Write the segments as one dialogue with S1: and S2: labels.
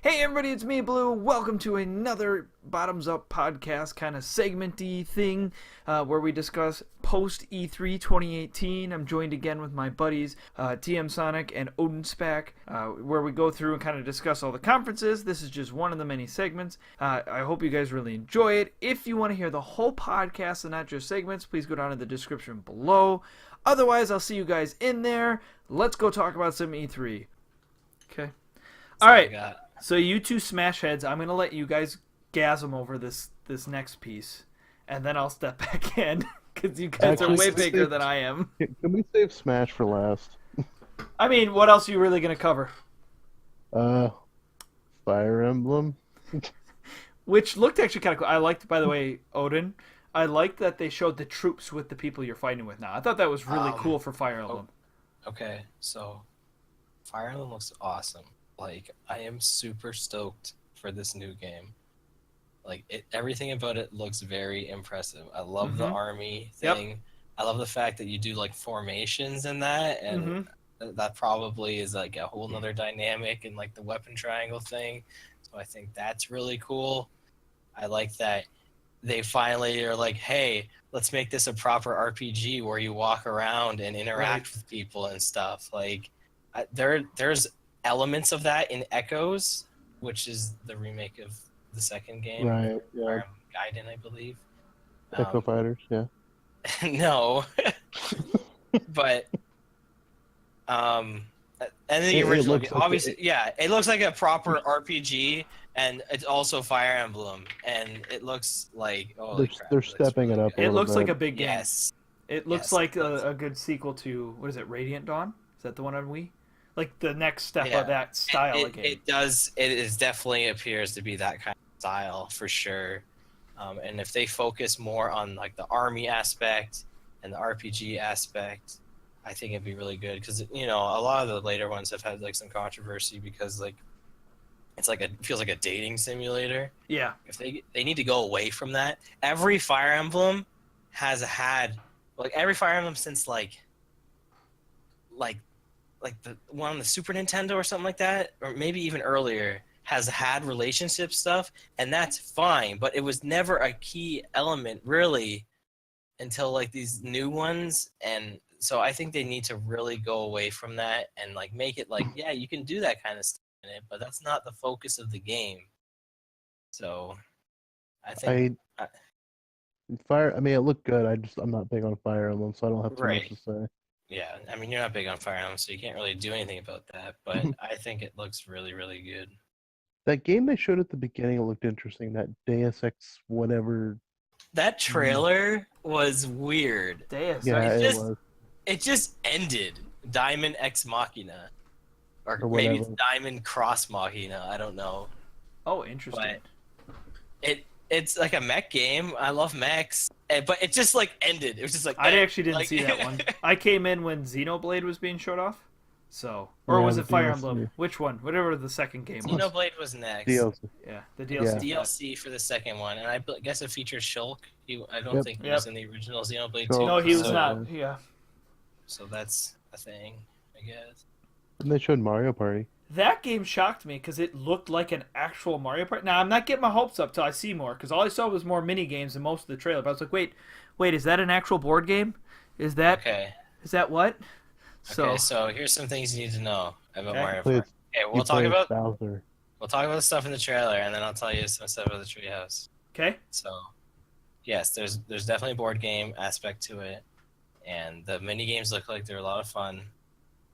S1: Hey everybody, it's me, Blue. Welcome to another Bottoms Up podcast kind of segment-y thing where we discuss post E3 2018. I'm joined again with my buddies TM Sonic and Odin Spack, where we go through and kind of discuss all the conferences. This is just one of the many segments. I hope you guys really enjoy it. If you want to hear the whole podcast and not just segments, please go down to the description below. Otherwise, I'll see you guys in there. Let's go talk about some E3. Okay. All right. So you two smash heads, I'm gonna let you guys gasm over this next piece, and then I'll step back in because you guys are way bigger than I am.
S2: Can we save Smash for last?
S1: I mean, what else are you really gonna cover?
S2: Fire Emblem.
S1: Which looked actually kind of cool. I liked, by the way, Odin. I liked that they showed the troops with the people you're fighting with now. I thought that was really cool for Fire Emblem.
S3: Okay, so Fire Emblem looks awesome. Like, I am super stoked for this new game. Like, everything about it looks very impressive. I love the army thing. Yep. I love the fact that you do, like, formations in that, and that probably is, like, a whole nother dynamic in, like, the weapon triangle thing. So I think that's really cool. I like that they finally are like, hey, let's make this a proper RPG where you walk around and interact with people and stuff. Like, there's elements of that in Echoes, which is the remake of the second game.
S2: Right, yeah.
S3: Gaiden, I believe.
S2: Echo Fighters, yeah.
S3: No. But and the original game, obviously, yeah, it looks like a proper RPG, and it's also Fire Emblem, and it looks like
S2: they're stepping it up.
S1: It looks like a big game.
S3: Yes.
S1: It looks like a good sequel to, what is it, Radiant Dawn? Is that the one on Wii? Like the next step of that style of game.
S3: It does. It is definitely appears to be that kind of style for sure. And if they focus more on like the army aspect and the RPG aspect, I think it'd be really good because a lot of the later ones have had like some controversy because like it's like it feels like a dating simulator.
S1: Yeah.
S3: If they need to go away from that, every Fire Emblem has had every Fire Emblem since like the one on the Super Nintendo or something like that, or maybe even earlier, has had relationship stuff, and that's fine, but it was never a key element, really, until, like, these new ones, and so I think they need to really go away from that and, like, make it like, yeah, you can do that kind of stuff in it, but that's not the focus of the game. So, I think...
S2: I mean, it looked good, I'm not big on Fire Emblem, so I don't have too much to say.
S3: Yeah, I mean, you're not big on Fire Emblem, so you can't really do anything about that, but I think it looks really, really good.
S2: That game they showed at the beginning looked interesting, that Deus Ex whatever.
S3: That trailer was weird.
S1: Deus
S2: Ex.
S3: It just ended. Diamond X Machina. Or maybe it's Diamond Cross Machina, I don't know.
S1: Oh, interesting.
S3: But it's like a mech game. I love mechs. But it just like ended. It was just like
S1: I actually didn't see that one. I came in when Xenoblade was being showed off. So, or was it Fire Emblem? Which one? Whatever the second game was.
S3: Xenoblade was next.
S2: DLC.
S1: Yeah, the DLC.
S3: Yeah. DLC for the second one, and I guess it features Shulk. I don't think he was in the original Xenoblade 2.
S1: No, he was not. Yeah.
S3: So that's a thing, I guess.
S2: And they showed Mario Party.
S1: That game shocked me because it looked like an actual Mario Party. Now, I'm not getting my hopes up till I see more, because all I saw was more mini games than most of the trailer. But I was like, wait, is that an actual board game? Is that what?
S3: Okay, so here's some things you need to know about Mario Party. Okay, we'll talk about the stuff in the trailer, and then I'll tell you some stuff about the treehouse.
S1: Okay.
S3: So, yes, there's definitely a board game aspect to it, and the mini games look like they're a lot of fun.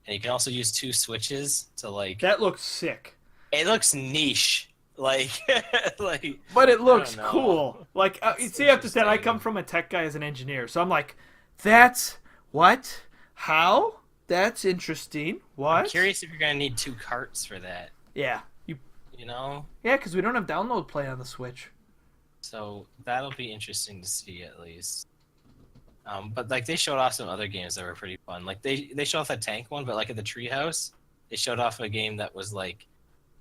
S3: And you can also use 2 switches to like.
S1: That looks sick.
S3: It looks niche, like.
S1: But it looks cool. Like, see, after that, I come from a tech guy as an engineer, so I'm like, that's what? How? That's interesting. What?
S3: I'm curious if you're gonna need 2 carts for that.
S1: Yeah.
S3: You know?
S1: Yeah, because we don't have download play on the Switch.
S3: So that'll be interesting to see at least. But like they showed off some other games that were pretty fun. Like they showed off that tank one, but like at the treehouse, they showed off a game that was like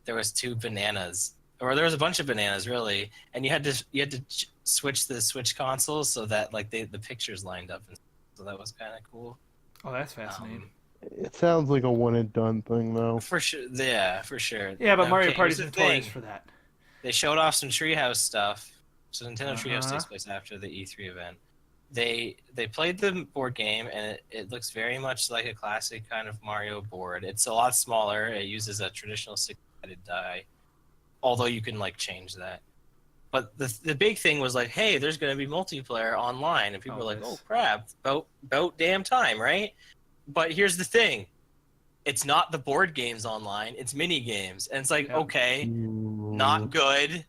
S3: there was 2 bananas, or there was a bunch of bananas really, and you had to switch the Switch consoles so that like the pictures lined up, and so that was kind of cool.
S1: Oh, that's fascinating.
S2: It sounds like a one and done thing, though.
S3: For sure. Yeah, for sure.
S1: Yeah, but Mario
S3: Okay, here's
S1: Party's
S3: the
S1: notorious
S3: thing.
S1: for that.
S3: They showed off some Treehouse stuff. So Nintendo Treehouse
S1: Uh-huh.
S3: takes place after the E3 event. They played the board game, and it looks very much like a classic kind of Mario board. It's a lot smaller. It uses a traditional six-sided die, although you can like change that. But the big thing was like, hey, there's going to be multiplayer online, and people were like, oh
S1: This.
S3: crap, about damn time, right? But here's the thing. It's not the board games online, it's mini games. And it's like,
S1: Yep.
S3: okay,
S2: Ooh.
S3: not good.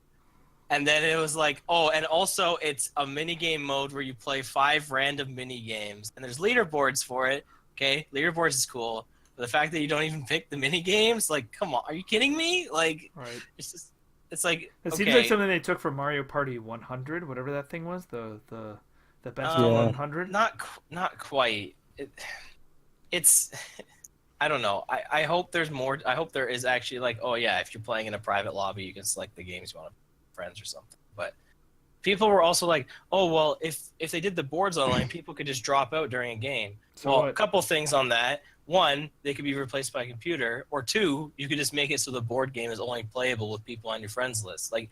S3: And then it was like, oh, and also it's a mini game mode where you play 5 random mini games, and there's leaderboards for it. Okay, leaderboards is cool. But the fact that you don't even pick the mini games, like, come on, are you kidding me? Like,
S1: Right.
S3: it's just, it's like,
S1: It
S3: okay,
S1: seems like something they took from Mario Party 100, whatever that thing was, the best of
S2: Yeah.
S1: 100.
S3: not quite. It's I don't know. I hope there's more. I hope there is actually like, oh yeah, if you're playing in a private lobby, you can select the games you want to with friends or something. But people were also like, oh well, if they did the boards online, people could just drop out during a game.
S1: So
S3: well,
S1: what?
S3: a couple things on that. One, they could be replaced by a computer, or two, you could just make it so the board game is only playable with people on your friends list. Like,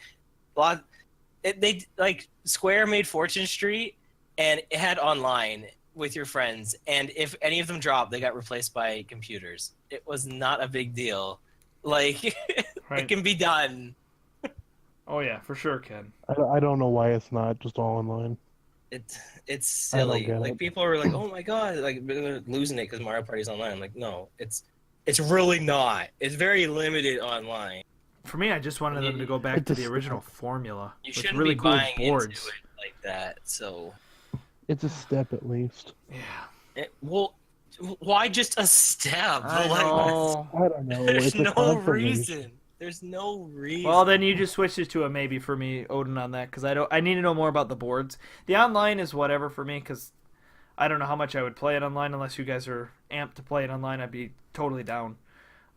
S3: they like Square made Fortune Street, and it had online with your friends, and if any of them dropped, they got replaced by computers. It was not a big deal. Like, it
S1: Right.
S3: can be done.
S1: Oh yeah, for sure, Ken.
S2: I don't know why it's not just all online.
S3: It's
S2: I don't
S3: silly.
S2: get
S3: Like
S2: it.
S3: people are like, oh my god, like they're losing it because Mario Party's online. I'm like, no, it's really not. It's very limited online.
S1: For me, I just wanted them to go back
S2: It's
S1: to
S2: a
S1: the
S2: step.
S1: original formula
S3: You
S1: with
S3: shouldn't
S1: really
S3: be
S1: cool
S3: buying
S1: boards.
S3: into it like that. So,
S2: It's a step at least.
S1: Yeah,
S3: well, why just a step?
S1: I
S3: Like,
S1: know.
S2: I don't know.
S3: there's
S2: It's a
S3: no
S2: confirmation.
S3: reason. There's no reason.
S1: Well, then you just switched it to a maybe for me, Odin, on that because I need to know more about the boards. The online is whatever for me because I don't know how much I would play it online unless you guys are amped to play it online. I'd be totally down.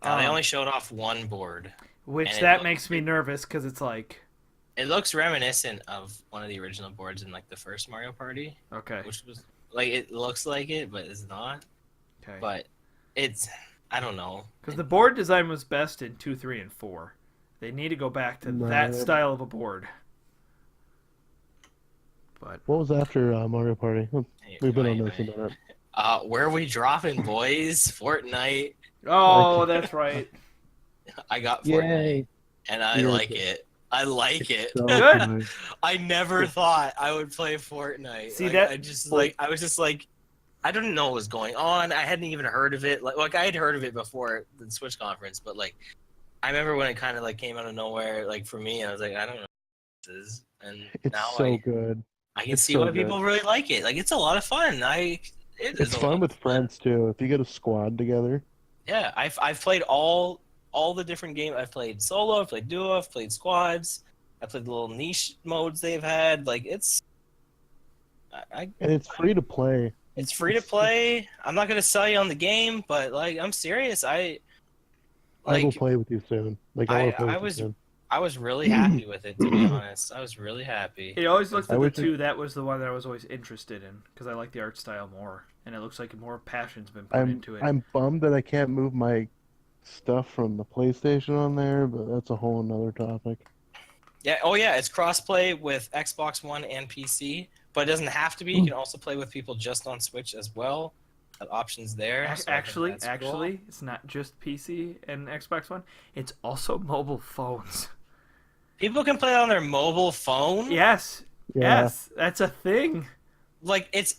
S3: They only showed off one board.
S1: Which
S3: and
S1: that makes me nervous because it's like,
S3: It looks reminiscent of one of the original boards in like the first Mario Party,
S1: okay,
S3: which was like it looks like it, but it's not.
S1: okay.
S3: But it's I don't know.
S1: Because the board design was best in 2, 3, and 4. They need to go back to that
S2: Right.
S1: style of a board. But
S2: What was after Mario Party? We've been on this a minute.
S3: Where are we dropping, boys? Fortnite.
S1: oh, that's right.
S3: I got Fortnite,
S2: Yay!
S3: and I
S2: You're
S3: like
S2: good.
S3: it. I like it.
S2: So
S1: Good.
S2: good.
S3: I never thought I would play Fortnite.
S1: See,
S3: like,
S1: that-
S3: I was just like, I didn't know what was going on. I hadn't even heard of it. Like I had heard of it before the Switch conference, but like, I remember when it kind of like came out of nowhere. Like for me, I was like, I don't know what this is, and
S2: It's
S3: now
S2: so good.
S3: I can
S2: it's
S3: see
S2: so
S3: why
S2: good.
S3: people really like it. Like it's a lot of fun.
S2: It's fun with friends too. If you get a squad together.
S3: Yeah, I've played all the different games. I've played solo, I've played duo, I've played squads, I played the little niche modes they've had. Like it's
S2: And it's free to play.
S3: it's free to play. I'm not gonna sell you on the game, but like I'm serious.
S2: I will play with you soon. Like I, will play with you soon.
S3: I was really happy with it, to be honest. I was really happy.
S1: It always looked
S2: I
S1: at the
S2: wish it-
S1: two. That was the one that I was always interested in because I like the art style more, and it looks like more passion's been put into it.
S2: I'm bummed that I can't move my stuff from the PlayStation on there, but that's a whole another topic.
S3: Yeah. Oh yeah, it's crossplay with Xbox One and PC, but it doesn't have to be. You can also play with people just on Switch as well. Options there. So I think that's cool.
S1: It's not just PC and Xbox One. It's also mobile phones.
S3: People can play on their mobile phone.
S1: Yes,
S2: Yeah.
S1: yes, that's a thing.
S3: Like it's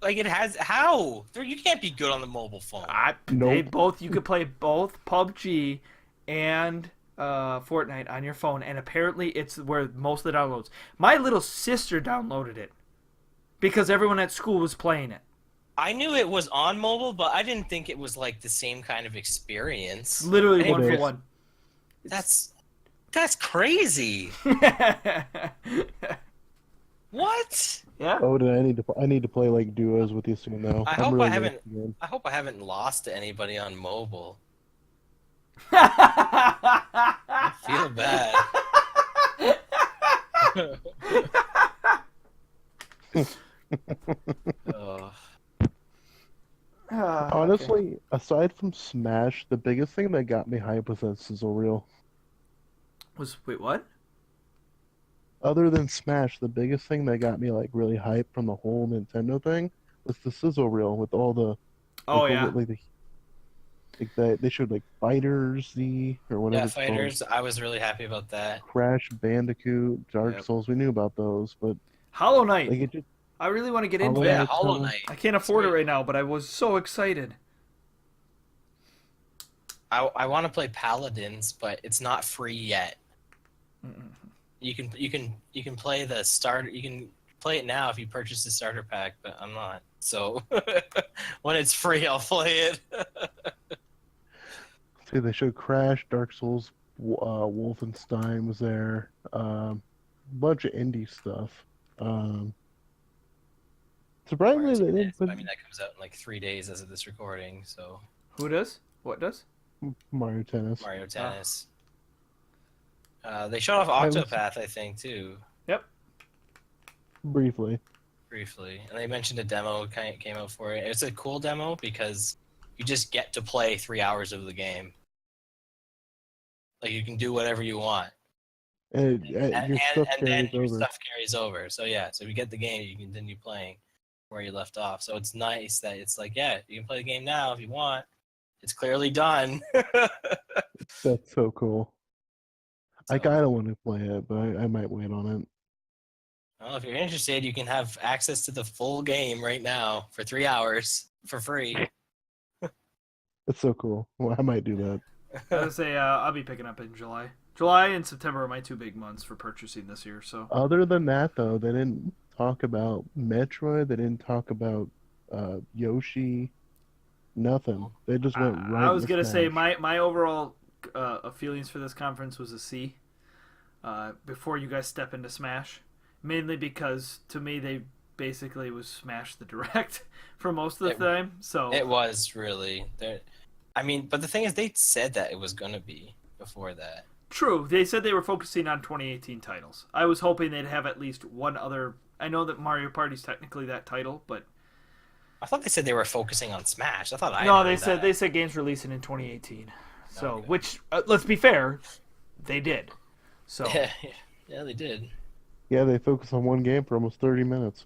S3: like it has how you can't be good on the mobile phone.
S1: They
S2: Nope.
S1: both. You could play both PUBG and Fortnite on your phone, and apparently it's where most of the downloads. My little sister downloaded it because everyone at school was playing it.
S3: I knew it was on mobile, but I didn't think it was like the same kind of experience.
S1: Literally
S3: It
S1: one for
S2: is.
S1: one.
S3: That's crazy. What?
S1: Yeah.
S2: Oh, I need to play like duos with you soon though.
S3: I
S2: I'm
S3: hope
S2: really
S3: I haven't-
S2: good again.
S3: I hope I haven't lost to anybody on mobile. I feel bad. Oh.
S1: Okay.
S2: Honestly, aside from Smash, the biggest thing that got me hype was that sizzle reel.
S1: Wait, what?
S2: Other than Smash, the biggest thing that got me like really hyped from the whole Nintendo thing was the sizzle reel with all the
S1: Oh
S2: like all the
S1: yeah.
S2: like they showed like Fighters Z or
S3: Yeah,
S2: whatever it's called,
S3: fighters. I was really happy about that.
S2: Crash Bandicoot, Dark
S1: Yep.
S2: Souls. We knew about those, but
S1: Hollow Knight.
S2: like it just
S1: I really want to get
S3: Oh
S1: into
S2: Hollow
S3: yeah,
S1: that.
S2: Knight
S3: Hollow
S2: tunnel.
S3: Knight.
S1: I can't afford it
S3: Sweet.
S1: right now, but I was so excited.
S3: I want to play Paladins, but it's not free yet.
S1: Mm-mm.
S3: You can play the starter. You can play it now if you purchase the starter pack, but I'm not. So when it's free, I'll play it.
S2: See, they showed Crash, Dark Souls, Wolfenstein was there, bunch of indie stuff. Um,
S3: Mario
S2: surprisingly, they
S3: Tennis.
S2: didn't put
S3: I mean, that comes out in like 3 days as of this recording. So
S1: Who does? What does?
S2: Mario Tennis.
S3: Mario
S1: Ah.
S3: Tennis. They showed off
S2: I was
S3: Octopath, I think, too,
S1: Yep.
S2: briefly.
S3: briefly, and they mentioned a demo came out for it. It's a cool demo because you just get to play 3 hours of the game. Like you can do whatever you want,
S2: And
S3: and,
S2: your stuff
S3: and then
S2: carries
S3: your
S2: over.
S3: stuff carries over. So yeah, so if you get the game, you can continue playing where you left off. So it's nice that it's like, yeah, you can play the game now if you want. It's clearly done.
S2: That's so cool. I
S3: So,
S2: kind of want to play it, but I might wait on it.
S3: well, if you're interested, you can have access to the full game right now for 3 hours for free.
S2: It's so cool. Well, I might do that.
S1: I would say I'll be picking up in July. July and September are my two big months for purchasing this year. So
S2: Other than that, though, they didn't talk about Metroid. They didn't talk about Yoshi. Nothing. They just went right
S1: I was
S2: into
S1: gonna say
S2: Smash.
S1: my overall feelings for this conference was a C. Before you guys step into Smash, mainly because to me they basically was Smash the Direct for most of the time. So
S3: It was really there. I mean, but the thing is, they said that it was gonna be before that.
S1: true, they said they were focusing on 2018 titles. I was hoping they'd have at least one other. I know that Mario Party's technically that title, but
S3: I thought they said they were focusing on Smash. I thought I
S1: no,
S3: heard
S1: they
S3: that.
S1: said games releasing in 2018. So,
S3: Okay.
S1: which let's be fair, they did. So,
S3: Yeah, they did.
S2: Yeah, they focused on one game for almost 30 minutes.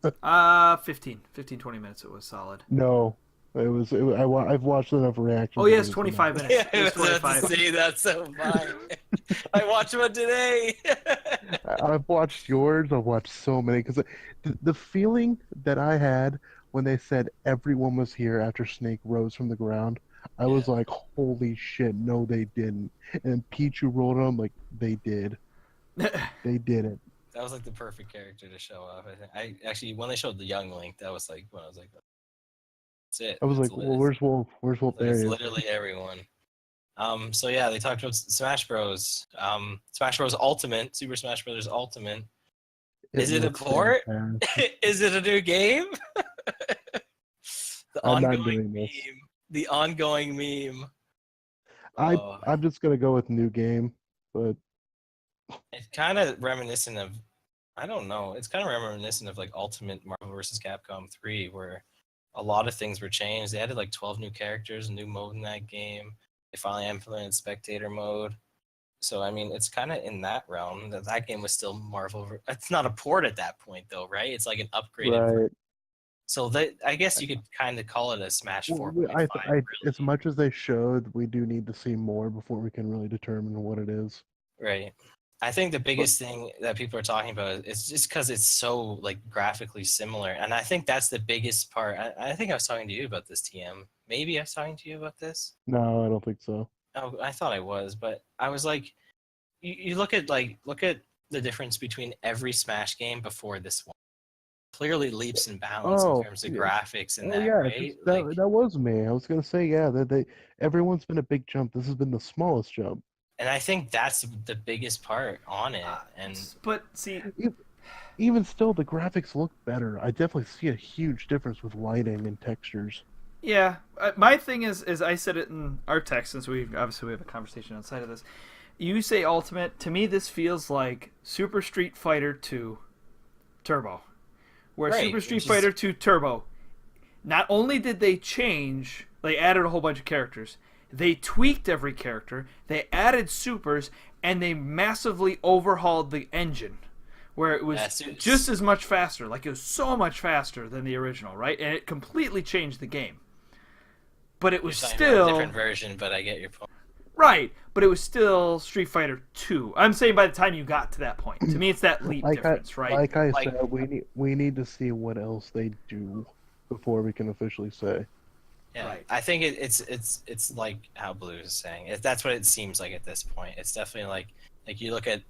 S1: 15, 20 minutes. It was solid.
S2: No, I've watched enough reactions.
S1: Oh
S2: to
S1: yes,
S2: think it's
S1: 25
S2: enough.
S1: minutes.
S3: Yeah,
S1: It was
S3: I was about
S1: 25.
S3: to say that's so fine. I watched one today.
S2: I've watched yours. I've watched so many because the feeling that I had when they said everyone was here after Snake rose from the ground, I was
S3: Yeah.
S2: like, "Holy shit! No, they didn't." And Pichu rolled on like they did. They didn't.
S3: That was like the perfect character to show off. I think. I actually, when they showed the young Link, that was like when I was like, "That's it."
S2: I was
S3: That's
S2: like, "Well, where's Wolf? Where's Wolf?" There
S3: it's
S2: he is.
S3: literally everyone. So yeah, they talked about Smash Bros. Smash Bros. Ultimate, Super Smash Bros. Ultimate. Is it a
S2: looks
S3: port?
S2: fantastic.
S3: Is it a new game? The
S2: I'm not
S3: ongoing
S2: doing this.
S3: meme. The ongoing meme.
S2: I
S3: Oh,
S2: I'm just gonna go with new game, but
S3: it's kind of reminiscent of. I don't know. It's kind of reminiscent of like Ultimate Marvel vs. Capcom 3, where a lot of things were changed. They added like 12 new characters, a new mode in that game. They finally implemented spectator mode. So I mean, it's kind of in that realm. That game was still Marvel. It's not a port at that point, though, right? It's like an upgraded version.
S2: right.
S3: So I guess you could kind of call it a Smash
S2: Well,
S3: 4.5. Really.
S2: as much as they showed, we do need to see more before we can really determine what it is.
S3: Right. I think the biggest thing that people are talking about is just because it's so like graphically similar, and I think that's the biggest part. I think I was talking to you about this, TM. Maybe I was talking to you about this.
S2: No, I don't think so.
S3: Oh, I thought I was, but I was like, you look at the difference between every Smash game before this one. Clearly leaps and bounds in
S2: Oh,
S3: terms of
S2: yeah.
S3: graphics and
S2: Oh
S3: that,
S2: yeah,
S3: right?
S2: that was me. I was gonna say yeah. That everyone's been a big jump. This has been the smallest jump.
S3: And I think that's the biggest part on it. And
S1: but see,
S2: Even still, the graphics look better. I definitely see a huge difference with lighting and textures.
S1: yeah, my thing is I said it in our text since we have a conversation outside of this. You say Ultimate, to me this feels like Super Street Fighter 2 Turbo. Where
S3: Right,
S1: Super Street
S3: which is-
S1: Fighter 2 Turbo, not only did they change They added a whole bunch of characters. They tweaked every character. They added supers, and they massively overhauled the engine, where it was just as much faster. Like, it was so much faster than the original, right? And it completely changed the game. But it was still
S3: a different version. But I get your point.
S1: Right, but it was still Street Fighter 2. I'm saying by the time you got to that point. To me, it's that leap difference, right?
S2: Like I said, we need to see what else they do before we can officially say.
S3: Yeah,
S1: right.
S3: I think it's like how Blue is saying. That's what it seems like at this point. It's definitely like you look at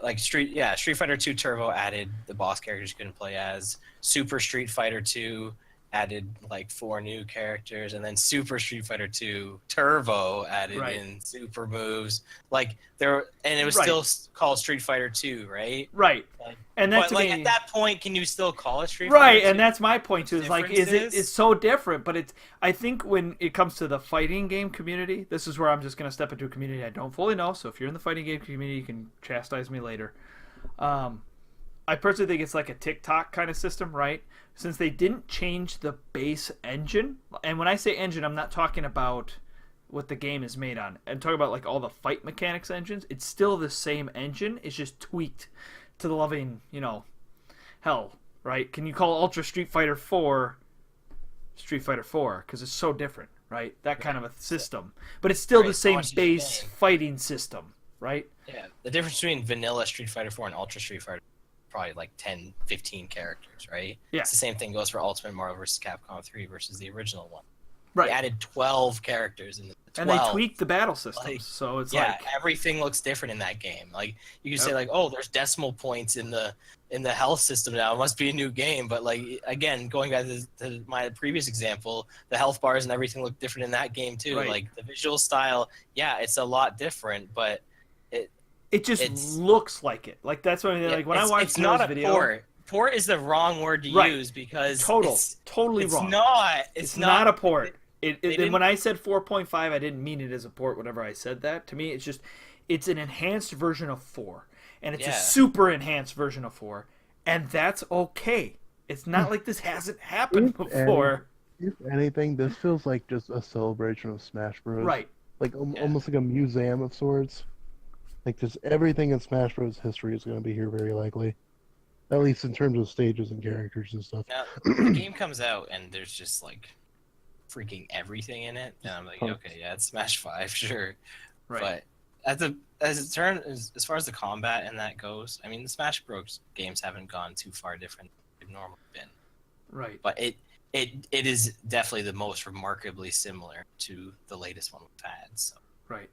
S3: like Street Fighter 2 Turbo added the boss characters you couldn't play as. Super Street Fighter 2 added like 4 new characters, and then Super Street Fighter 2 Turbo added in super moves. Like and it was still called Street Fighter 2, right?
S1: Right.
S3: Like,
S1: and that's
S3: like at that point, can you still call it Street Fighter?
S1: Right, and that's my point too. Is like, it's so different, but I think when it comes to the fighting game community, this is where I'm just gonna step into a community I don't fully know. So if you're in the fighting game community, you can chastise me later. I personally think it's like a TikTok kind of system, right? Since they didn't change the base engine, and when I say engine, I'm not talking about what the game is made on. I'm talking about like all the fight mechanics engines. It's still the same engine. It's just tweaked to the loving, hell, right? Can you call Ultra Street Fighter 4 Street Fighter 4? Because it's so different, right? That kind of a system. But it's still the same base fighting system, right?
S3: Yeah, the difference between vanilla Street Fighter 4 and Ultra Street Fighter probably like 10, 15 characters, right?
S1: Yeah.
S3: It's the same thing goes for Ultimate Mario vs. Capcom 3 versus the original one.
S1: Right.
S3: They added 12 characters in the 12.
S1: And they tweaked the battle systems, so it's
S3: everything looks different in that game. Like you can say like, oh, there's decimal points in the health system now. It must be a new game. But like again, going back to my previous example, the health bars and everything look different in that game too.
S1: Right.
S3: Like the visual style, it's a lot different, but
S1: it just looks like it. Like that's what I mean. Like when I watched Neil's video,
S3: port. Port is the wrong word to use because
S1: totally wrong.
S3: It's
S1: not a port. When I said 4.5, I didn't mean it as a port. Whenever I said that, to me, it's an enhanced version of 4, and it's a super enhanced version of 4, and that's okay. It's not like this hasn't happened before.
S2: If anything, this feels like just a celebration of Smash Bros.
S1: Right.
S2: Like almost like a museum of sorts. Like just everything in Smash Bros. History is going to be here very likely. At least in terms of stages and characters and stuff.
S3: Now, the game comes out and there's just like freaking everything in it, and I'm like, okay, yeah, it's Smash 5, sure.
S1: Right.
S3: But as far as the combat and that goes, I mean, the Smash Bros. Games haven't gone too far different than they've normally been.
S1: Right.
S3: But it is definitely the most remarkably similar to the latest one we've had. So.
S1: Right.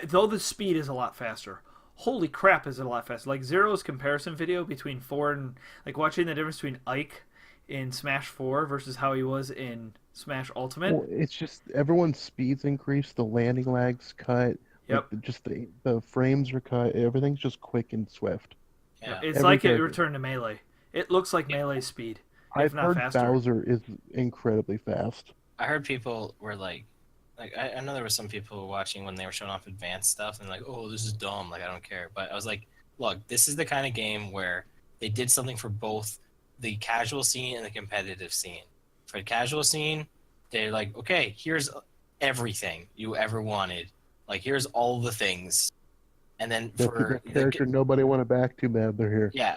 S1: Though the speed is a lot faster. Holy crap, is it a lot faster. Like Zero's comparison video between 4 and like watching the difference between Ike in Smash 4 versus how he was in Smash Ultimate.
S2: Well, it's just everyone's speeds increase, the landing lags cut,
S1: yep.
S2: Like just the frames are cut, everything's just quick and swift.
S1: Yeah. It's like it returned to Melee. It looks like Melee speed, if
S2: I've
S1: not
S2: heard
S1: faster.
S2: Bowser is incredibly fast.
S3: I heard people were like I know there were some people watching when they were showing off advanced stuff and like, oh, this is dumb, like I don't care. But I was like, look, this is the kind of game where they did something for both the casual scene and the competitive scene. For the casual scene, they're like, okay, here's everything you ever wanted. Like here's all the things. And then for
S2: the character nobody wanted back, too bad they're here.
S3: Yeah.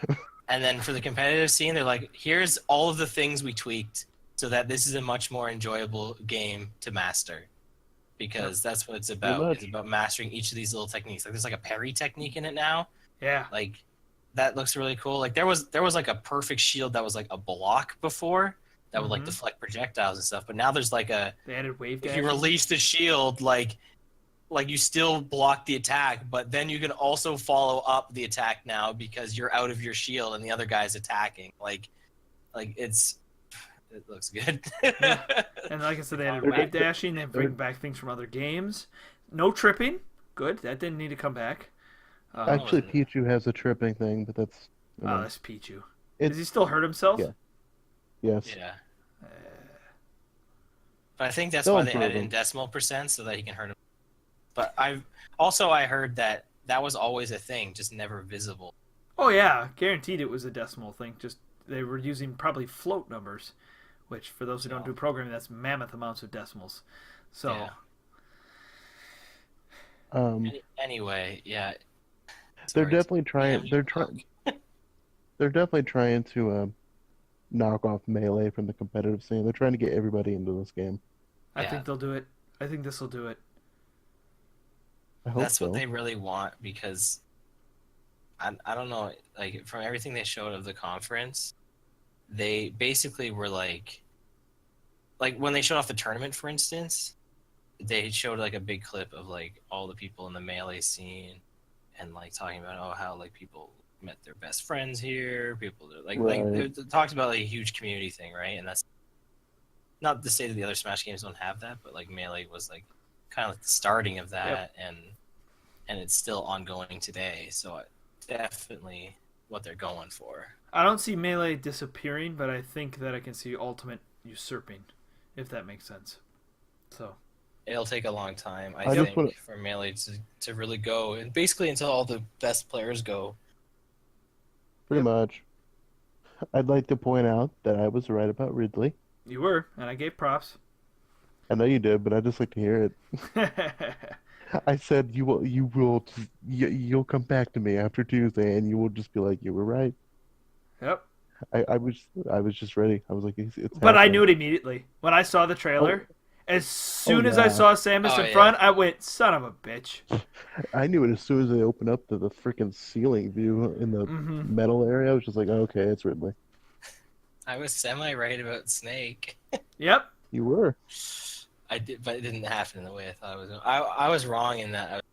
S3: And then for the competitive scene, they're like, here's all of the things we tweaked so that this is a much more enjoyable game to master. Because that's what it's about. It's about mastering each of these little techniques. Like there's like a parry technique in it now.
S1: Yeah.
S3: Like that looks really cool. Like there was like a perfect shield that was like a block before that would like deflect projectiles and stuff. But now there's like they
S1: added wave dash.
S3: If you release the shield, like you still block the attack, but then you can also follow up the attack now because you're out of your shield and the other guy's attacking. Like it looks good.
S1: Yeah. And like I said, they added wave dashing. They bring back things from other games. No tripping. Good. That didn't need to come back.
S2: Actually, Pichu has a tripping thing, but that's...
S1: Oh, that's Pichu. Does he still hurt himself?
S2: Yeah. Yes.
S3: Yeah. But I think that's why they added in decimal percent so that he can hurt him. But I heard that was always a thing, just never visible.
S1: Oh yeah, guaranteed it was a decimal thing. Just they were using probably float numbers, which for those who don't do programming, that's mammoth amounts of decimals. So
S3: Yeah.
S2: Um,
S3: Anyway, yeah.
S2: they're
S3: Sorry.
S2: definitely trying. They're definitely trying to knock off Melee from the competitive scene. They're trying to get everybody into this game.
S1: I
S3: Yeah,
S1: think they'll do it. I think this will do it.
S2: I hope
S3: that's what
S2: so.
S3: they really want because I don't know, like from everything they showed of the conference, they basically were like when they showed off the tournament, for instance, they showed like a big clip of like all the people in the Melee scene and like talking about how like people met their best friends here, people that, like
S2: Right.
S3: they talked about like a huge community thing, right? And that's not to say that the other Smash games don't have that, but like Melee was like kind of like the starting of
S1: Yep.
S3: that, and it's still ongoing today. So definitely what they're going for.
S1: I don't see Melee disappearing, but I think that I can see Ultimate usurping, if that makes sense. So
S3: It'll take a long time, I
S2: I just
S3: think,
S2: wanna-
S3: for Melee to really go, and basically until all the best players go.
S2: Pretty
S1: Yep.
S2: much. I'd like to point out that I was right about Ridley.
S1: you were, and I gave props.
S2: I know you did, but I just like to hear it. I said you'll come back to me after Tuesday, and you will just be like, you were right.
S1: Yep.
S2: I was just ready. I was like, it's
S1: But I
S2: happening.
S1: knew it immediately when I saw the trailer. As soon as I
S2: yeah.
S1: saw Samus
S3: Oh,
S1: in
S3: yeah.
S1: front, I went, "Son of a bitch!"
S2: I knew it as soon as they opened up to the freaking ceiling view in the
S1: Mm-hmm.
S2: metal area. I was just like, okay, it's Ridley.
S3: I was semi right about Snake.
S1: Yep.
S2: You were.
S3: I did, but it didn't happen in the way I thought it was. I was wrong in that.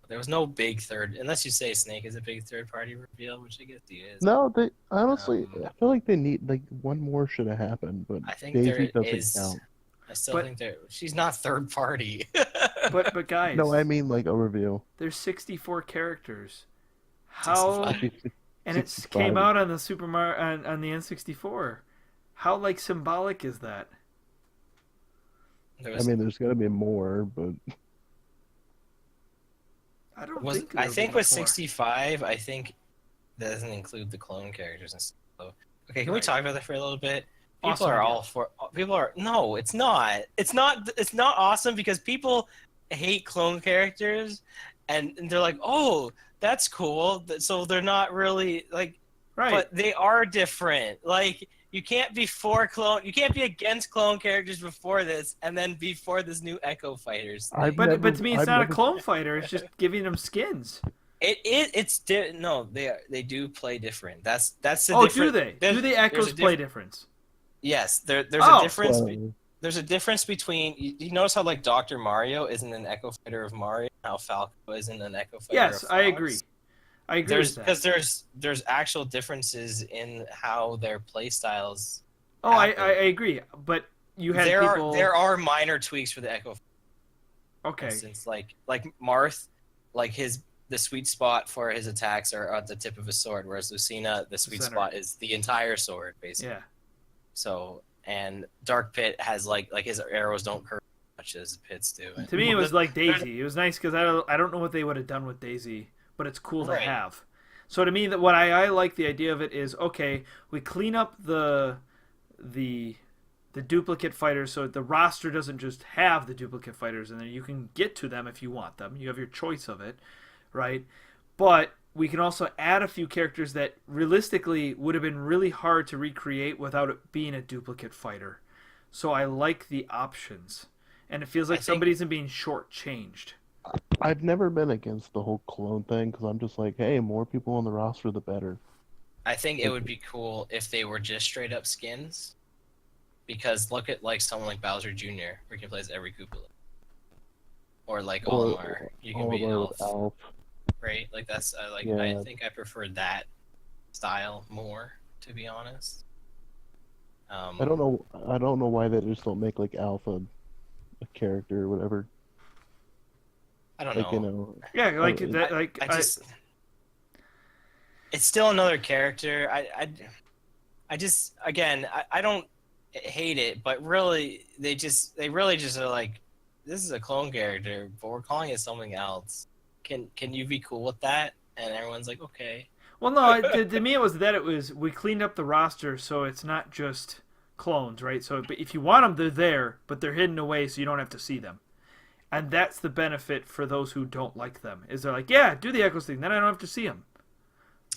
S3: There was no big third, unless you say Snake is a big third party reveal, which I guess he is.
S2: No, they honestly,
S3: Um,
S2: I feel like they need like one more should have happened, but
S3: I think
S2: Daisy
S3: there
S2: doesn't
S3: is.
S2: count.
S3: I still
S1: But-
S3: think she's not third party.
S1: But guys,
S2: No, I mean like a reveal.
S1: there's 64 characters. How
S3: 65.
S1: and it
S2: 65.
S1: came out on the on the N64. How like symbolic is that?
S3: There
S2: I
S3: was,
S2: mean, there's got to be more, but
S1: I don't
S3: was
S1: think.
S3: I
S1: there'll
S3: think
S1: be
S3: with
S1: much more.
S3: 65, I think that doesn't include the clone characters and stuff. So, okay, can we
S1: Right.
S3: talk about that for a little bit? People
S1: Awesome
S3: are
S1: idea.
S3: all for. People are no, it's not. It's not. It's not awesome because people hate clone characters, and they're like, oh, that's cool. So they're not really like,
S1: Right.
S3: but they are different. Like you can't be for clone. You can't be against clone characters before this, and then before this new Echo Fighters.
S2: I've
S3: thing.
S1: but to me, it's
S2: I've
S1: not
S2: never-
S1: a clone fighter. It's just giving them skins.
S3: No, they do play different. That's the
S1: Oh,
S3: difference.
S1: do they? Do the Echoes play difference?
S3: Yes, there's
S1: Oh.
S3: a difference.
S2: Well,
S3: There's a difference between you notice how like Dr. Mario isn't an Echo Fighter of Mario, how Falco isn't an Echo Fighter
S1: Yes,
S3: of
S1: I
S3: Fox?
S1: agree. I agree
S3: There's
S1: with that.
S3: because there's actual differences in how their play styles.
S1: Oh, I
S3: happen.
S1: agree. But you had
S3: there
S1: people.
S3: are minor tweaks for the Echo. For
S1: Okay.
S3: instance, like Marth, like the sweet spot for his attacks are at the tip of his sword, whereas Lucina, the sweet
S1: Center.
S3: spot is the entire sword, basically.
S1: Yeah.
S3: So, and Dark Pit has like his arrows don't curve as much as Pit's do.
S1: To me, it was like Daisy. It was nice because I don't know what they would have done with Daisy, but it's cool to
S3: Right.
S1: have. So to me, that what I like the idea of it is okay. We clean up the duplicate fighters, so the roster doesn't just have the duplicate fighters in there. You can get to them if you want them. You have your choice of it, right? But we can also add a few characters that realistically would have been really hard to recreate without it being a duplicate fighter. So I like the options, and it feels like
S3: I think-
S1: somebody isn't being shortchanged.
S2: I've never been against the whole clone thing because I'm just like, hey, more people on the roster, the better.
S3: I think it would be cool if they were just straight up skins. Because look at like someone like Bowser Jr., where he can play as every Koopa. Or like Olimar, you can be
S2: Olimar with
S3: Elf,
S2: Alf.
S3: right? Like that's I
S2: Yeah.
S3: think I prefer that style more, to be honest.
S2: I don't know. I don't know why they just don't make like Alpha a character or whatever.
S3: I don't
S2: Like
S3: know.
S2: you know,
S1: Yeah, like
S2: I-
S1: that. Like
S3: I just, it's still another character. I just again, I don't hate it, but really, they really just are like, this is a clone character, but we're calling it something else. Can you be cool with that? And everyone's like, okay.
S1: well, no, to me it was that we cleaned up the roster so it's not just clones, right? So, but if you want them, they're there, but they're hidden away so you don't have to see them. And that's the benefit for those who don't like them. Is they're like, yeah, do the echoes thing, then I don't have to see them.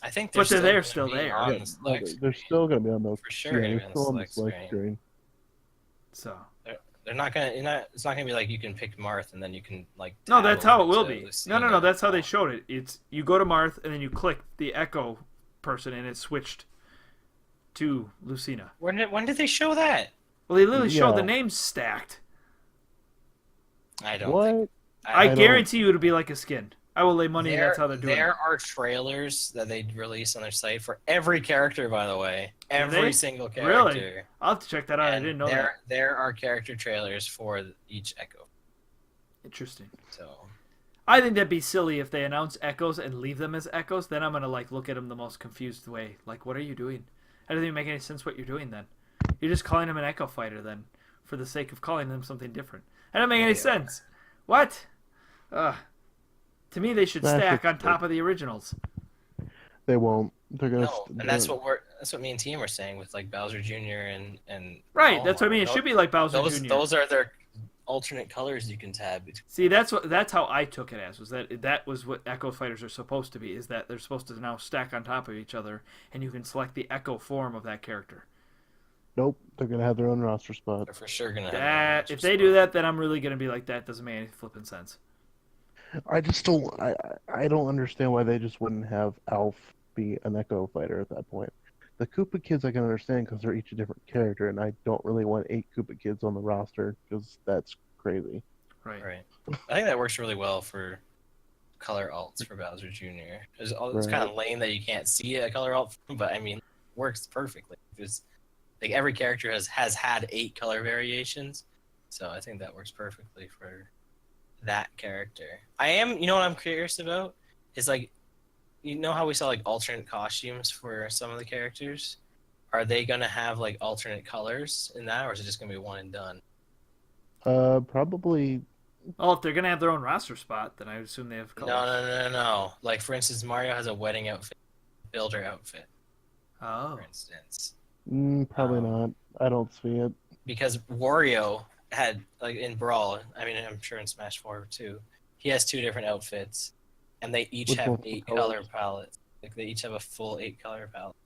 S3: I think
S1: But they're
S3: still
S1: there,
S3: gonna
S1: still
S3: be
S1: there.
S3: on
S2: Yeah,
S3: the
S2: no,
S3: select
S2: they're
S3: screen.
S2: still going to be on the
S3: For sure gonna be
S2: they're
S3: on the
S2: still on the
S3: select
S2: select
S3: screen.
S2: screen.
S1: So
S3: They're not gonna. It's not gonna be like you can pick Marth and then you can like.
S1: no,
S3: tab
S1: that's how it
S3: over
S1: will
S3: to
S1: be. No,
S3: Lucina.
S1: that's how they
S3: No.
S1: showed it. It's you go to Marth and then you click the echo person and it switched to Lucina.
S3: When did they show that?
S1: Well, they literally showed the
S2: Yeah.
S1: names stacked.
S3: I don't think.
S2: What?
S1: I
S2: don't-
S1: guarantee you it'll be like a skin. I will lay money that's how they're doing
S3: There
S1: it.
S3: are trailers that they release on their site for every character, by the way.
S1: they?
S3: Every single character.
S1: Really? I'll have to check that out. I
S3: And
S1: didn't know that.
S3: there are character trailers for each Echo.
S1: Interesting.
S3: So
S1: I think that'd be silly if they announce echoes and leave them as echoes. Then I'm gonna like look at them the most confused way. Like, what are you doing? That doesn't even make any sense. What you're doing then? You're just calling them an echo fighter then, for the sake of calling them something different. That doesn't make any sense. What? To me, they should
S2: That's
S1: stack on
S2: just-
S1: top of the originals.
S2: They won't. They're going to.
S3: no, and that's what me and Team were saying with like Bowser Jr. and
S1: Right. That's what I mean. It should be like Bowser
S3: those
S1: Jr.
S3: those are their alternate colors you can tab between.
S1: See, that's how I took it as was that was what echo fighters are supposed to be. Is that they're supposed to now stack on top of each other, and you can select the echo form of that character.
S2: Nope. They're going to have their own roster spot.
S3: They're for sure gonna have
S1: That if they do that, then I'm really gonna be like, that doesn't make any flipping sense.
S2: I just don't. I don't understand why they just wouldn't have Alf be an Echo fighter at that point. The Koopa kids I can understand because they're each a different character, and I don't really want 8 Koopa kids on the roster because that's crazy.
S1: Right.
S3: Right. I think that works really well for color alts for Bowser Jr. It's
S2: Right.
S3: kind of lame that you can't see a color alt, but I mean, it works perfectly. Because like every character has had 8 color variations, so I think that works perfectly for that character. You know what I'm curious about is like, you know how we saw like alternate costumes for some of the characters? Are they gonna have like alternate colors in that, or is it just gonna be one and done?
S2: Probably.
S1: Well, if they're gonna have their own roster spot, then I would assume they have colors.
S3: No. Like for instance, Mario has a wedding outfit, builder outfit,
S1: Oh.
S3: for instance.
S2: Probably not. I don't see it.
S3: Because Wario had like in Brawl, I mean I'm sure in Smash 4 too, he has 2 different outfits, and they each
S2: With
S3: have
S2: multiple
S3: 8
S2: colors.
S3: color palettes. Like they each have a full 8 color palette.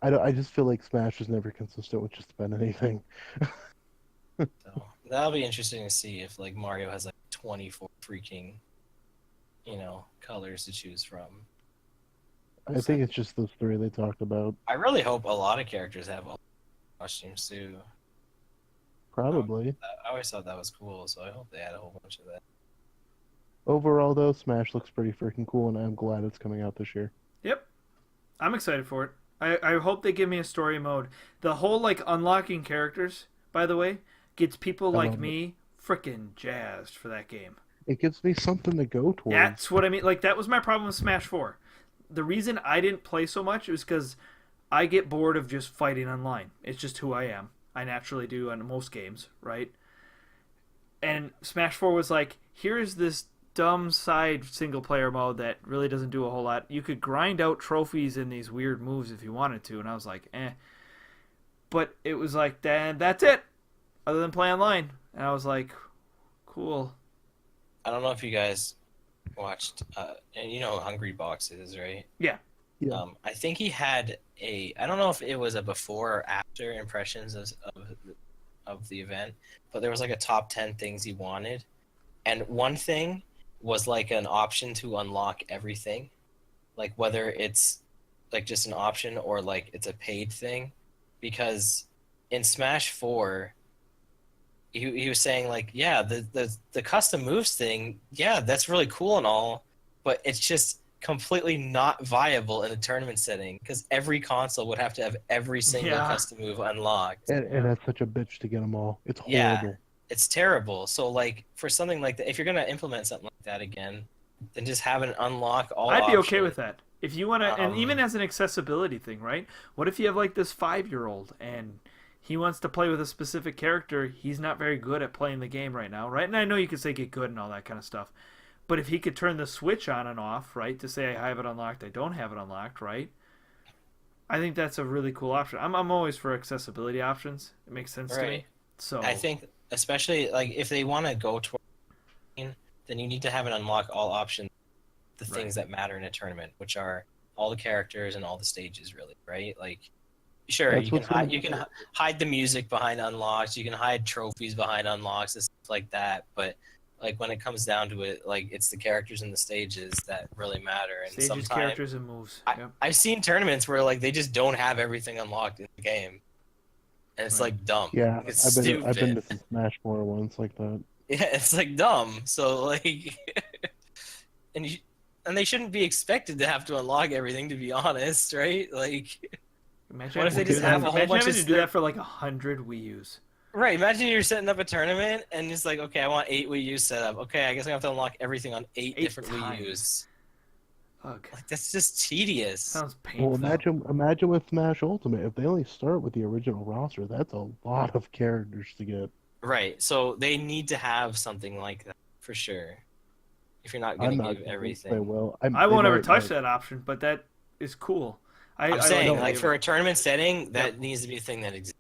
S2: I just feel like Smash is never consistent with just about anything.
S3: So that'll be interesting to see if like Mario has like 24 freaking, colors to choose from.
S2: I think it's just those 3 they talked about.
S3: I really hope a lot of characters have all costumes too.
S2: Probably.
S3: I always thought that was cool, so I hope they add a whole bunch of that.
S2: Overall, though, Smash looks pretty freaking cool, and I'm glad it's coming out this year.
S1: Yep. I'm excited for it. I hope they give me a story mode. The whole like unlocking characters, by the way, gets people like
S2: love
S1: me frickin' jazzed for that game.
S2: It gives me something to go towards.
S1: That's what I mean. Like, that was my problem with Smash 4. The reason I didn't play so much was because I get bored of just fighting online. It's just who I am. I naturally do on most games, right? And Smash 4 was like, here's this dumb side single-player mode that really doesn't do a whole lot. You could grind out trophies in these weird moves if you wanted to, and I was like, eh. But it was like, that's it, other than play online. And I was like, cool.
S3: I don't know if you guys watched, and you know who Hungry Box is, right?
S1: Yeah.
S2: Yeah.
S3: I think he had I don't know if it was a before or after impressions of the event, but there was like a top 10 things he wanted. And one thing was like an option to unlock everything. Like whether it's like just an option or like it's a paid thing. Because in Smash 4, he was saying like, yeah, the custom moves thing, yeah, that's really cool and all, but it's just completely not viable in a tournament setting because every console would have to have every single custom move unlocked.
S2: And that's such a bitch to get them all. It's horrible.
S3: Yeah, it's terrible. So like for something like that, if you're gonna implement something like that again, then just have an unlock all.
S1: I'd be okay
S3: option.
S1: with that. If you want to, and even as an accessibility thing, right? What if you have like this 5-year-old and he wants to play with a specific character? He's not very good at playing the game right now, right? And I know you could say get good and all that kind of stuff. But if he could turn the switch on and off, right, to say I have it unlocked, I don't have it unlocked, right? I think that's a really cool option. I'm always for accessibility options. It makes sense to me. So
S3: I think especially like if they want to go toward, then you need to have it unlock all options, the
S1: Right.
S3: things that matter in a tournament, which are all the characters and all the stages, really, right? Like, sure,
S2: That's
S3: you can
S2: what's gonna
S3: hide the music behind unlocks, you can hide trophies behind unlocks and stuff like that, but like when it comes down to it, like it's the characters and the stages that really matter. And
S1: Stages,
S3: sometimes
S1: characters, and moves. Yep.
S3: I've seen tournaments where like they just don't have everything unlocked in the game, and it's
S1: Right.
S3: like dumb.
S2: Yeah,
S3: It's
S2: I've been
S3: stupid.
S2: to some Smash 4 ones like that.
S3: Yeah, it's like dumb. So like, and you, and they shouldn't be expected to have to unlock everything. To be honest, right? Like,
S1: Imagine
S3: what if
S1: having
S3: they
S1: to do
S3: just
S1: that.
S3: have a whole
S1: Imagine
S3: bunch
S1: having
S3: of
S1: to do that for like 100 Wii U's.
S3: right? Imagine you're setting up a tournament and it's like, okay, I want 8 Wii U's set up. Okay, I guess I have to unlock everything on 8 different
S1: times.
S3: Wii U's.
S1: Ugh.
S3: Like that's just tedious.
S1: Sounds painful.
S2: Well, imagine with Smash Ultimate, if they only start with the original roster, that's a lot of characters to get.
S3: Right. So they need to have something like that for sure. If you're not
S2: I'm
S3: going to
S2: not
S3: give
S2: convinced they
S3: everything.
S2: will.
S1: I
S2: they
S1: won't ever
S2: might,
S1: touch
S2: like-
S1: that option, but that is cool. I
S3: I'm saying,
S1: the
S3: like
S1: idea
S3: for
S1: of
S3: a tournament setting, that needs to be a thing that exists.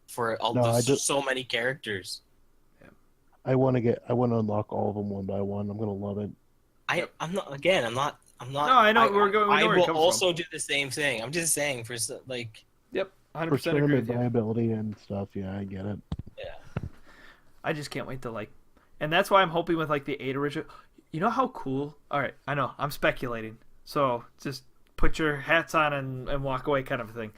S3: For all
S2: No, I
S3: there's
S2: just-
S3: so many characters.
S2: I want to unlock all of them one by one. I'm gonna love it.
S3: I'm not. Again, I'm not.
S1: No, I know we're going. We
S3: I
S1: know where it
S3: will
S1: comes
S3: also
S1: from.
S3: do the same thing. I'm just saying for like.
S1: Yep, 100%
S2: For
S1: agree
S2: tournament
S1: with you.
S2: viability and stuff, yeah, I get it.
S3: Yeah.
S1: I just can't wait to like, and that's why I'm hoping with like the 8 original. You know how cool? All right, I know I'm speculating, so just put your hats on and walk away kind of a thing.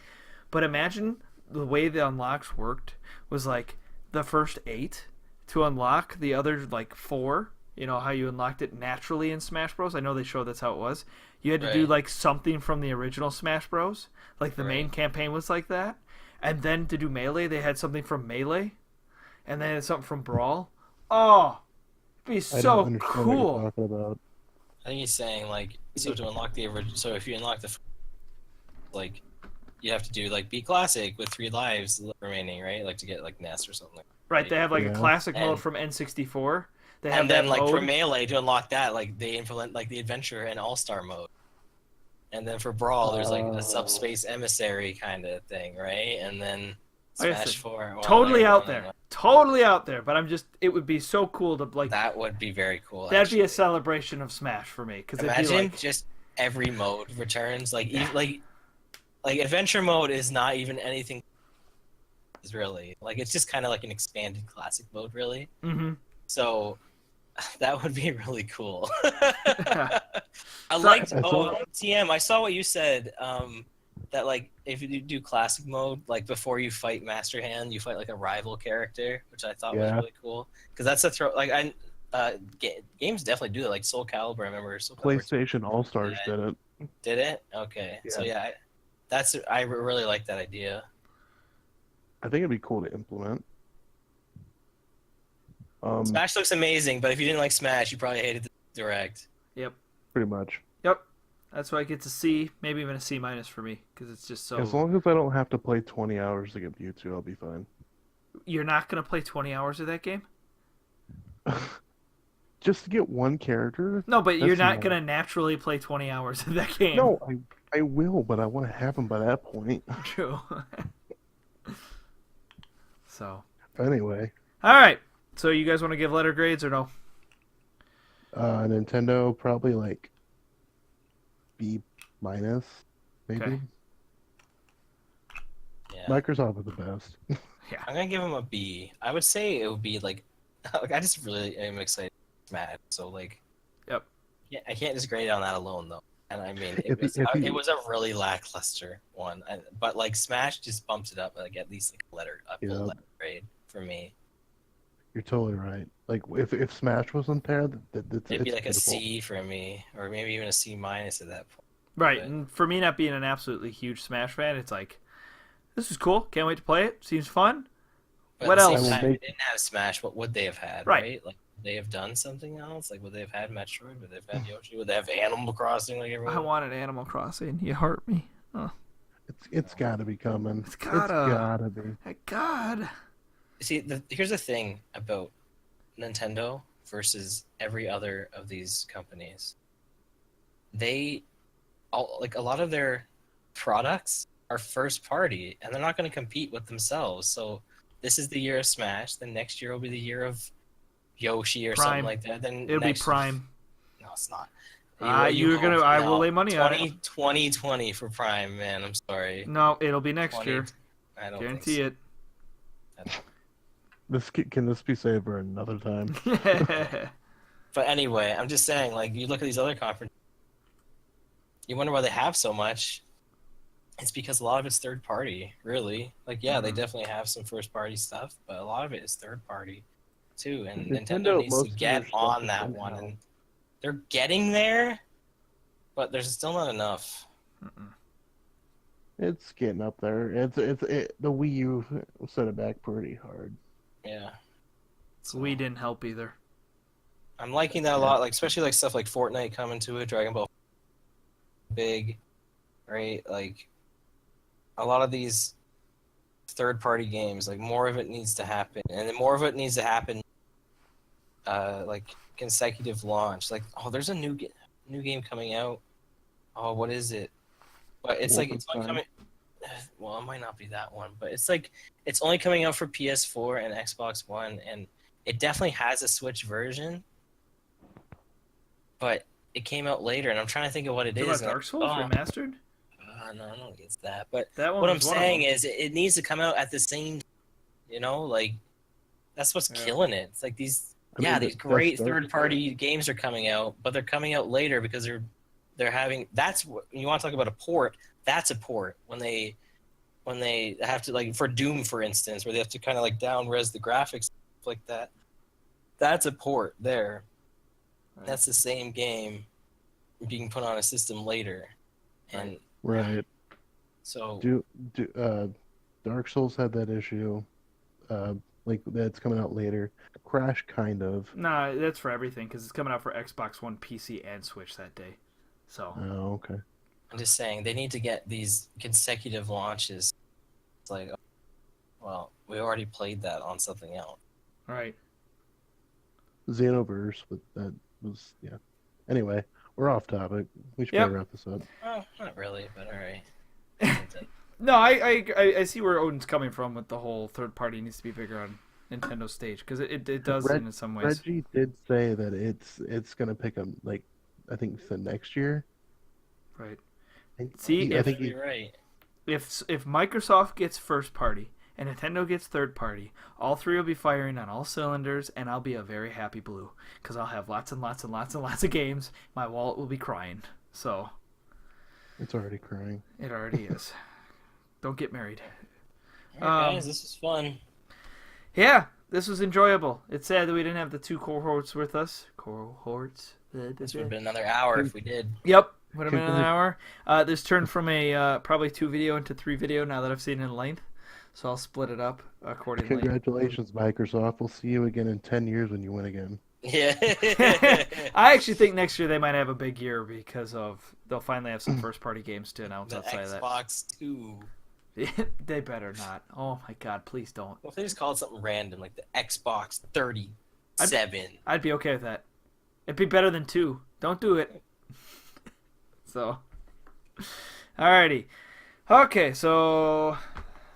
S1: But imagine the way the unlocks worked was like the first 8 to unlock the other like 4. You know how you unlocked it naturally in Smash Bros. I know they showed that's how it was. You had to do
S3: Right.
S1: like something from the original Smash Bros. Like the main
S3: Right.
S1: campaign was like that, and then to do Melee, they had something from Melee, and then something from Brawl. Oh, it'd be
S2: I
S1: so
S2: don't understand what you're
S1: cool.
S2: talking about.
S3: I think he's saying like so to unlock the original. So if you unlock the like, you have to do like B classic with 3 lives remaining, right? Like to get like Ness or something.
S1: Right, they have like a
S2: Yeah.
S1: classic mode
S3: And-
S1: from N64. They have
S3: And then
S1: that
S3: like
S1: mode.
S3: for Melee to unlock that, like they implement like the adventure and all star mode. And then for Brawl, there's like a subspace emissary kind of thing, right? And then
S1: Like I
S3: Smash
S1: said,
S3: 4. well,
S1: totally
S3: they're
S1: out
S3: running,
S1: there, totally out there. But I'm just, it would be so cool to like.
S3: That would be very cool.
S1: That'd be a
S3: actually.
S1: celebration of Smash for me because it'd be
S3: Imagine
S1: like,
S3: just every mode returns. Like like adventure mode is not even anything. Is really like it's just kind of like an expanded classic mode, really.
S1: mm-hmm.
S3: So that would be really cool. I
S1: So-
S3: liked.
S2: I
S3: Oh,
S2: saw-
S3: TM. I saw what you said. That like if you do classic mode, like before you fight Master Hand, you fight like a rival character, which I thought was
S2: Yeah.
S3: really cool. Because that's a throw. Like games definitely do that. Like Soul Calibur, I remember Soul Calibur
S2: PlayStation All Stars
S3: Yeah.
S2: did it.
S3: did it. Okay, so
S2: Yeah.
S3: yeah, I really like that idea.
S2: I think it'd be cool to implement.
S3: Smash looks amazing, but if you didn't like Smash, you probably hated the Direct.
S1: Yep,
S2: Pretty much.
S1: yep. That's why it gets a C, maybe even a C minus for me because it's just so.
S2: As long as I don't have to play 20 hours to get Mewtwo, I'll be fine.
S1: You're not gonna play 20 hours of that game?
S2: Just to get one character?
S1: No, but you're
S2: That's
S1: not
S2: not-
S1: gonna naturally play 20 hours of that game.
S2: No, I will, but I want to have them by that point.
S1: True. So,
S2: Anyway,
S1: all right. So you guys want to give letter grades or no?
S2: Nintendo probably like B minus, maybe.
S1: Okay.
S3: Yeah,
S2: Microsoft is the best.
S3: I'm gonna give him a B. I would say it would be like I just really am excited for Smash. So like,
S1: Yep.
S3: Yeah, I can't just grade it on that alone though. And I mean,
S2: If you-
S3: it was a really lackluster one, but like Smash just bumps it up like at least like a full
S2: Yeah.
S3: letter grade for me.
S2: You're totally right. Like if Smash wasn't there,
S3: It'd be
S2: it's
S3: like a
S2: beautiful.
S3: C for me, or maybe even a C minus at that point.
S1: Right.
S3: But-
S1: And for me not being an absolutely huge Smash fan, it's like, this is cool. Can't wait to play it. Seems fun.
S3: But
S1: What
S3: at the same
S1: else?
S3: time, if they didn't have Smash, what would they have had?
S1: Right.
S3: Right? Like, would they have done something else? Like, would they have had Metroid? Would they have had Yoshi? Would they have Animal Crossing? Like everyone?
S1: I wanted Animal Crossing. You hurt me. Oh,
S2: It's got to be coming.
S1: It's gotta.
S2: gotta be.
S1: my God.
S3: See, here's the thing about Nintendo versus every other of these companies. They, like a lot of their products are first party, and they're not going to compete with themselves. So this is the year of Smash. Then next year will be the year of Yoshi or
S1: Prime.
S3: something like that. Then
S1: It'll be
S3: next
S1: Prime.
S3: No, it's not.
S1: You're gonna. I will lay money on it.
S3: 2020 for Prime, man. I'm sorry.
S1: No, it'll be next year.
S3: I don't
S1: Guarantee
S3: think
S1: it.
S2: Can this be saved for another time?
S3: But anyway, I'm just saying, like, you look at these other conferences, you wonder why they have so much. It's because a lot of it's third party, really. Like, yeah, they definitely have some first party stuff, but a lot of it is third party too. And Nintendo needs to get on that one. And they're getting there, but there's still not enough.
S2: It's getting up there. The Wii U set it back pretty hard.
S3: Yeah. So,
S1: We didn't help either.
S3: I'm liking that a lot, like especially like stuff like Fortnite coming to it, Dragon Ball big, right? Like a lot of these third-party games, like more of it needs to happen, and then more of it needs to happen, like consecutive launch. Like, oh, there's a new game coming out. Oh, what is it? But it's like it's only coming. Well, it might not be that one, but it's like it's only coming out for PS4 and Xbox One, and it definitely has a Switch version. But it came out later, and I'm trying to think of what it is.
S1: Dark Souls Remastered?
S3: No, I don't think it's that. But
S1: that one
S3: what I'm saying is it needs to come out at the same, like, that's what's killing it. It's like these great third-party games are coming out, but they're coming out later because they're having, that's what, you want to talk about a port, that's a port. When they have to, like, for Doom, for instance, where they have to kind of, like, down-res the graphics, stuff like that. That's a port there. That's the same game being put on a system later, and
S2: right.
S3: So
S2: Dark Souls had that issue, like that's coming out later. Crash kind of.
S1: Nah, that's for everything because it's coming out for Xbox One, PC, and Switch that day. So.
S2: Oh, okay.
S3: I'm just saying they need to get these consecutive launches. It's like, well, we already played that on something else.
S1: Right.
S2: Xenoverse, but that was Anyway, we're off topic. We should probably wrap this up.
S3: Oh, not really, but all right.
S1: No, I see where Odin's coming from with the whole third party needs to be bigger on Nintendo's stage because it does in some ways.
S2: Reggie did say that it's gonna pick up, like, I think he said next year.
S1: Right. I think
S3: you're right.
S1: If Microsoft gets first party and Nintendo gets third party, all three will be firing on all cylinders, and I'll be a very happy blue because I'll have lots and lots and lots and lots of games. My wallet will be crying. So.
S2: It's already crying.
S1: It already is. Don't get married.
S3: All right, guys, this was fun.
S1: Yeah, this was enjoyable. It's sad that we didn't have the two cohorts with us. Cohorts.
S3: This would have been another hour if we did.
S1: Yep, would have been an hour. This turned from a probably 2 video into 3 video now that I've seen it in length. So I'll split it up accordingly.
S2: Congratulations, Microsoft. We'll see you again in 10 years when you win again.
S3: Yeah.
S1: I actually think next year they might have a big year because they'll finally have some first-party games to announce outside of that.
S3: Xbox 2.
S1: They better not. Oh my God, please don't.
S3: Well, if they just call it something random, like the Xbox 37.
S1: I'd be okay with that. It'd be better than 2. Don't do it. So, alrighty. Okay, so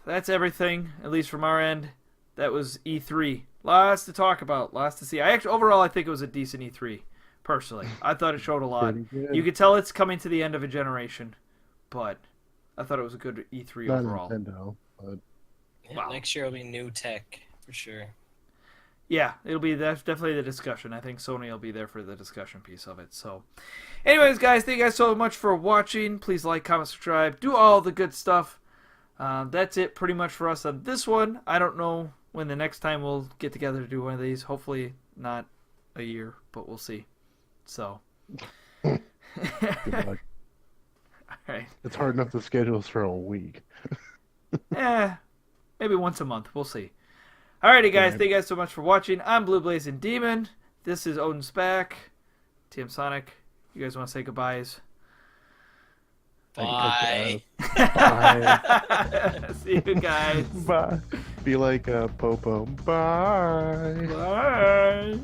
S1: that's everything, at least from our end. That was E3. Lots to talk about, lots to see. Overall, I think it was a decent E3, personally. I thought it showed a lot. You could tell it's coming to the end of a generation, but I thought it was a good E3
S2: Not
S1: overall.
S2: Nintendo, but...
S3: Yeah, next year will be new tech, for sure.
S1: Yeah, that's definitely the discussion. I think Sony will be there for the discussion piece of it. So, anyways, guys, thank you guys so much for watching. Please like, comment, subscribe, do all the good stuff. That's it pretty much for us on this one. I don't know when the next time we'll get together to do one of these. Hopefully not a year, but we'll see. So.
S2: Good luck.
S1: All right.
S2: It's hard enough to schedule us for a week.
S1: Maybe once a month. We'll see. Alrighty, guys. Thank you guys so much for watching. I'm Blue Blazing Demon. This is Odin's back. TM Sonic. You guys want to say goodbyes?
S3: Bye.
S2: Bye.
S1: See you guys.
S2: Bye. Be like Popo. Bye.
S1: Bye.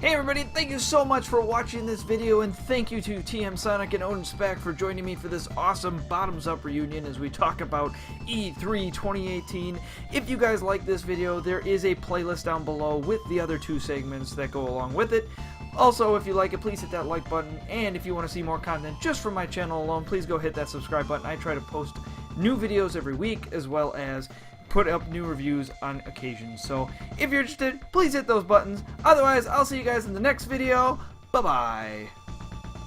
S1: Hey everybody, thank you so much for watching this video, and thank you to TM Sonic and Odin Spack for joining me for this awesome Bottoms Up reunion as we talk about E3 2018. If you guys like this video, there is a playlist down below with the other two segments that go along with it. Also, if you like it, please hit that like button, and if you want to see more content just from my channel alone, please go hit that subscribe button. I try to post new videos every week, as well as put up new reviews on occasion. So if you're interested, please hit those buttons. Otherwise, I'll see you guys in the next video. Bye bye.